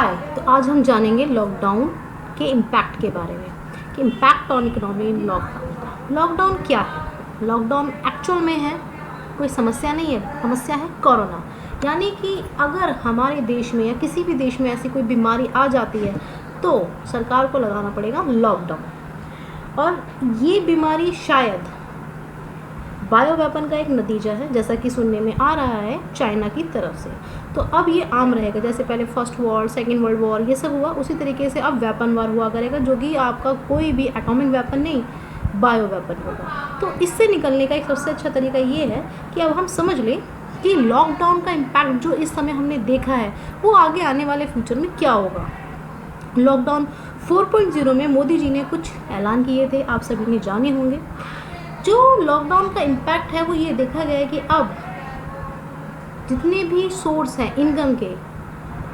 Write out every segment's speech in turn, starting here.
हाय, तो आज हम जानेंगे लॉकडाउन के इम्पैक्ट के बारे में कि impact on economy in lockdown. Lockdown क्या है? लॉकडाउन एक्चुअल में है कोई समस्या नहीं है, समस्या है कोरोना। यानी कि अगर हमारे देश में या किसी भी देश में ऐसी कोई बीमारी आ जाती है तो सरकार को लगाना पड़ेगा लॉकडाउन। और ये बीमारी शायद बायो वेपन का एक नतीजा है, जैसा कि सुनने में आ रहा है चाइना की तरफ से। तो अब ये आम रहेगा, जैसे पहले first war, second world war ये सब हुआ, उसी तरीके से अब वेपन वार हुआ करेगा, जो कि आपका कोई भी एटॉमिक वेपन नहीं, बायो वेपन होगा। तो इससे निकलने का एक सबसे अच्छा तरीका ये है कि अब हम समझ लें कि लॉकडाउन का इम्पैक्ट जो इस समय हमने देखा है वो आगे आने वाले फ्यूचर में क्या होगा। लॉकडाउन 4.0 में मोदी जी ने कुछ ऐलान किए थे, आप सभी ने जाने होंगे। जो लॉकडाउन का इम्पैक्ट है वो ये देखा गया है कि अब जितने भी सोर्स हैं इनकम के,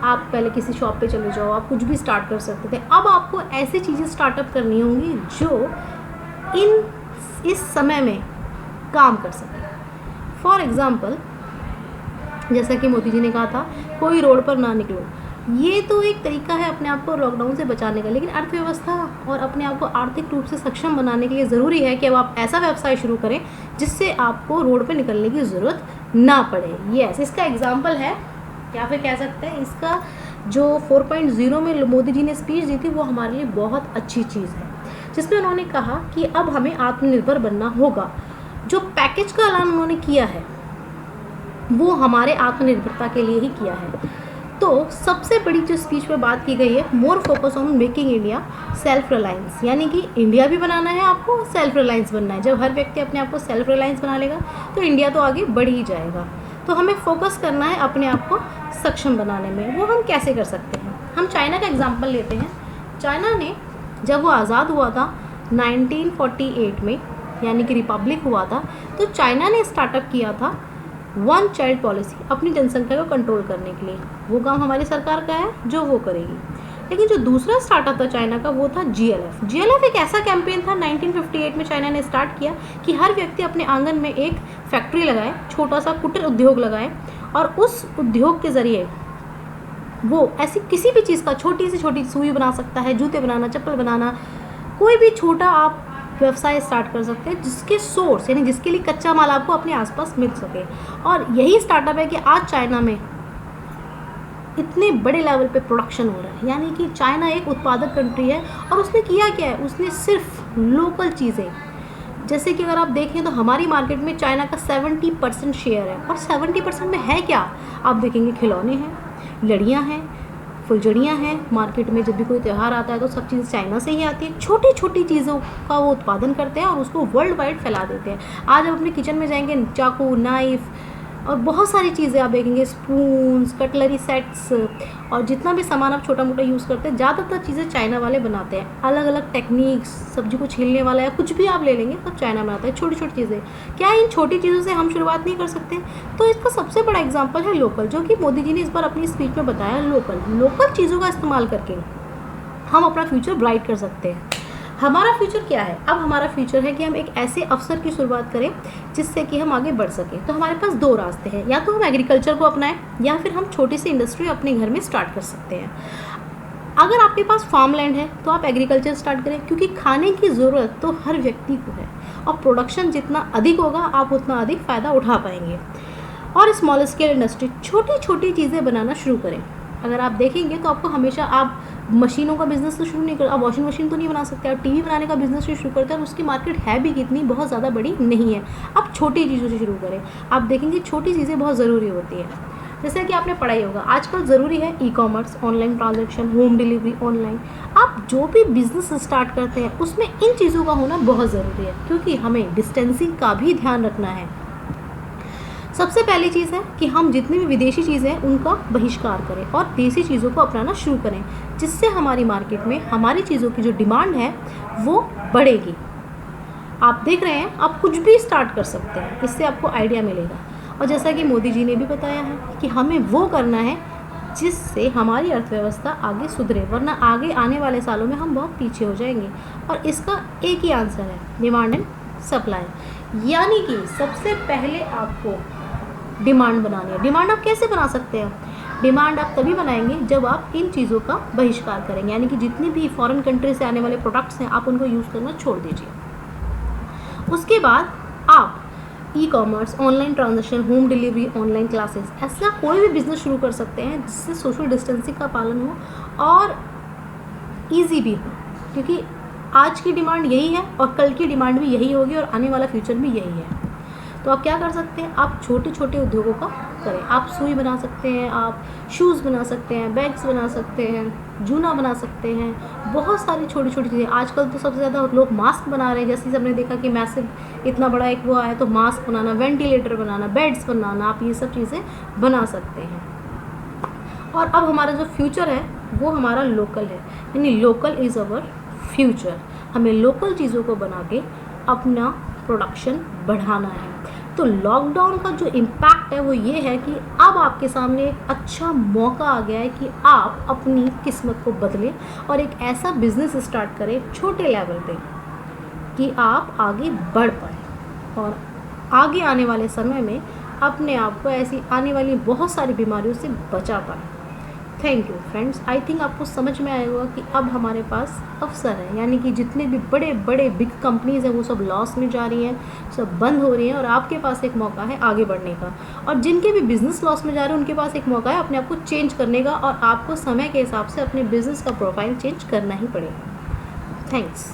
आप पहले किसी शॉप पे चले जाओ, आप कुछ भी स्टार्ट कर सकते थे, अब आपको ऐसी चीज़ें स्टार्टअप करनी होंगी जो इस समय में काम कर सकें। फॉर एग्ज़ाम्पल, जैसा कि मोदी जी ने कहा था कोई रोड पर ना निकलो, ये तो एक तरीका है अपने आप को लॉकडाउन से बचाने का, लेकिन अर्थव्यवस्था और अपने आप को आर्थिक रूप से सक्षम बनाने के लिए ज़रूरी है कि अब आप ऐसा व्यवसाय शुरू करें जिससे आपको रोड पे निकलने की ज़रूरत ना पड़े। यस, इसका एग्जाम्पल है, या फिर कह सकते हैं इसका जो 4.0 में मोदी जी ने स्पीच दी थी वो हमारे लिए बहुत अच्छी चीज़ है, जिसमें उन्होंने कहा कि अब हमें आत्मनिर्भर बनना होगा। जो पैकेज का ऐलान उन्होंने किया है वो हमारे आत्मनिर्भरता के लिए ही किया है। तो सबसे बड़ी जो स्पीच में बात की गई है, more focus on making India self reliance, यानी कि इंडिया भी बनाना है, आपको सेल्फ रिलायंस बनना है। जब हर व्यक्ति अपने आप को सेल्फ रिलायंस बना लेगा तो इंडिया तो आगे बढ़ ही जाएगा। तो हमें फोकस करना है अपने आप को सक्षम बनाने में। वो हम कैसे कर सकते हैं? हम चाइना का एग्जाम्पल लेते हैं। चाइना ने जब वो आज़ाद हुआ था 1948 में, यानी कि रिपब्लिक हुआ था, तो चाइना ने स्टार्टअप किया था वन चाइल्ड पॉलिसी अपनी जनसंख्या को कंट्रोल करने के लिए। वो काम हमारी सरकार का है जो वो करेगी। लेकिन जो दूसरा स्टार्टअप था चाइना का वो था GLF। GLF एक ऐसा कैंपेन था 1958 में चाइना ने स्टार्ट किया कि हर व्यक्ति अपने आंगन में एक फैक्ट्री लगाए, छोटा सा कुटीर उद्योग लगाए, और उस उद्योग के ज़रिए वो ऐसी किसी भी चीज़ का, छोटी से छोटी सुई बना सकता है, जूते बनाना, चप्पल बनाना, कोई भी छोटा आप व्यवसाय स्टार्ट कर सकते हैं जिसके सोर्स, यानी जिसके लिए कच्चा माल आपको अपने आसपास मिल सके। और यही स्टार्टअप है कि आज चाइना में इतने बड़े लेवल पे प्रोडक्शन हो रहा है। यानी कि चाइना एक उत्पादक कंट्री है और उसने किया क्या है, उसने सिर्फ लोकल चीज़ें, जैसे कि अगर आप देखें तो हमारी मार्केट में चाइना का 70% शेयर है। और 70% में है क्या? आप देखेंगे खिलौने हैं, लड़ियाँ हैं, फुलझड़ियाँ हैं। मार्केट में जब भी कोई त्यौहार आता है तो सब चीज़ चाइना से ही आती है। छोटी छोटी चीज़ों का वो उत्पादन करते हैं और उसको वर्ल्ड वाइड फैला देते हैं। आज आप अपने किचन में जाएंगे, चाकू, नाइफ और बहुत सारी चीज़ें आप देखेंगे, स्पून्स, कटलरी सेट्स, और जितना भी सामान आप छोटा मोटा यूज़ करते हैं, ज़्यादातर चीज़ें चाइना वाले बनाते हैं। अलग अलग टेक्निक्स, सब्जी को छीलने वाला या कुछ भी आप ले लेंगे सब चाइना बनाता है। छोटी छोटी चीज़ें, क्या इन छोटी चीज़ों से हम शुरुआत नहीं कर सकते? तो इसका सबसे बड़ा एग्जाम्पल है लोकल, जो कि मोदी जी ने इस बार अपनी स्पीच में बताया। लोकल चीज़ों का इस्तेमाल करके हम अपना फ्यूचर ब्राइट कर सकते हैं। हमारा फ्यूचर क्या है? अब हमारा फ्यूचर है कि हम एक ऐसे अवसर की शुरुआत करें जिससे कि हम आगे बढ़ सकें। तो हमारे पास दो रास्ते हैं, या तो हम एग्रीकल्चर को अपनाएं या फिर हम छोटी सी इंडस्ट्री अपने घर में स्टार्ट कर सकते हैं। अगर आपके पास फार्म लैंड है तो आप एग्रीकल्चर स्टार्ट करें, क्योंकि खाने की ज़रूरत तो हर व्यक्ति को है और प्रोडक्शन जितना अधिक होगा आप उतना अधिक फ़ायदा उठा पाएंगे। और स्मॉल स्केल इंडस्ट्री, छोटी छोटी चीज़ें बनाना शुरू करें। अगर आप देखेंगे तो आपको हमेशा, आप मशीनों का बिज़नेस तो शुरू नहीं कर, आप वॉशिंग मशीन तो नहीं बना सकते, आप टीवी बनाने का बिज़नेस शुरू करते हैं और उसकी मार्केट है भी कितनी, बहुत ज़्यादा बड़ी नहीं है। आप छोटी चीज़ों से शुरू करें। आप देखेंगे छोटी चीज़ें बहुत ज़रूरी होती है। जैसे कि आपने पढ़ाई होगा, आजकल ज़रूरी है e-commerce, online transaction, home delivery, online. आप जो भी बिज़नेस स्टार्ट करते हैं उसमें इन चीज़ों का होना बहुत ज़रूरी है, क्योंकि हमें डिस्टेंसिंग का भी ध्यान रखना है। सबसे पहली चीज़ है कि हम जितनी भी विदेशी चीज़ें हैं उनका बहिष्कार करें और देसी चीज़ों को अपनाना शुरू करें, जिससे हमारी मार्केट में हमारी चीज़ों की जो डिमांड है वो बढ़ेगी। आप देख रहे हैं, आप कुछ भी स्टार्ट कर सकते हैं, इससे आपको आइडिया मिलेगा। और जैसा कि मोदी जी ने भी बताया है कि हमें वो करना है जिससे हमारी अर्थव्यवस्था आगे सुधरे, वरना आगे आने वाले सालों में हम बहुत पीछे हो जाएंगे। और इसका एक ही आंसर है, डिमांड एंड सप्लाई। यानी कि सबसे पहले आपको डिमांड बनानी है। डिमांड आप कैसे बना सकते हैं? डिमांड आप तभी बनाएंगे जब आप इन चीज़ों का बहिष्कार करेंगे, यानी कि जितनी भी फॉरेन कंट्री से आने वाले प्रोडक्ट्स हैं आप उनको यूज़ करना छोड़ दीजिए। उसके बाद आप e commerce, online transaction, home delivery, online classes, ऐसा कोई भी बिजनेस शुरू कर सकते हैं जिससे सोशल डिस्टेंसिंग का पालन हो और ईजी भी हो, क्योंकि आज की डिमांड यही है और कल की डिमांड भी यही होगी और आने वाला फ्यूचर भी यही है। तो आप क्या कर सकते हैं, आप छोटे छोटे उद्योगों का करें। आप सुई बना सकते हैं, आप शूज़ बना सकते हैं, बैग्स बना सकते हैं, जूना बना सकते हैं, बहुत सारी छोटी छोटी चीज़ें। आजकल तो सबसे ज़्यादा लोग मास्क बना रहे हैं, जैसे हमने देखा कि मैसिव इतना बड़ा एक वो आया, तो मास्क बनाना, वेंटिलेटर बनाना, बेड्स बनाना, आप ये सब चीज़ें बना सकते हैं। और अब हमारा जो फ्यूचर है वो हमारा लोकल है, यानी लोकल इज़ अवर फ्यूचर। हमें लोकल चीज़ों को बना के अपना प्रोडक्शन बढ़ाना है। तो लॉकडाउन का जो इम्पैक्ट है वो ये है कि अब आपके सामने एक अच्छा मौका आ गया है कि आप अपनी किस्मत को बदलें और एक ऐसा बिज़नेस स्टार्ट करें छोटे लेवल पे कि आप आगे बढ़ पाएँ और आगे आने वाले समय में अपने आप को ऐसी आने वाली बहुत सारी बीमारियों से बचा पाएँ। Thank you friends. I think आपको समझ में आएगा कि अब हमारे पास अवसर है, यानी कि जितने भी बड़े बड़े बिग कंपनीज़ हैं वो सब लॉस में जा रही हैं, सब बंद हो रही हैं और आपके पास एक मौका है आगे बढ़ने का। और जिनके भी बिज़नेस लॉस में जा रहे हैं उनके पास एक मौका है अपने आप को चेंज करने का और आपको समय के हिसाब से अपने बिज़नेस का प्रोफाइल चेंज करना ही पड़ेगा। थैंक्स।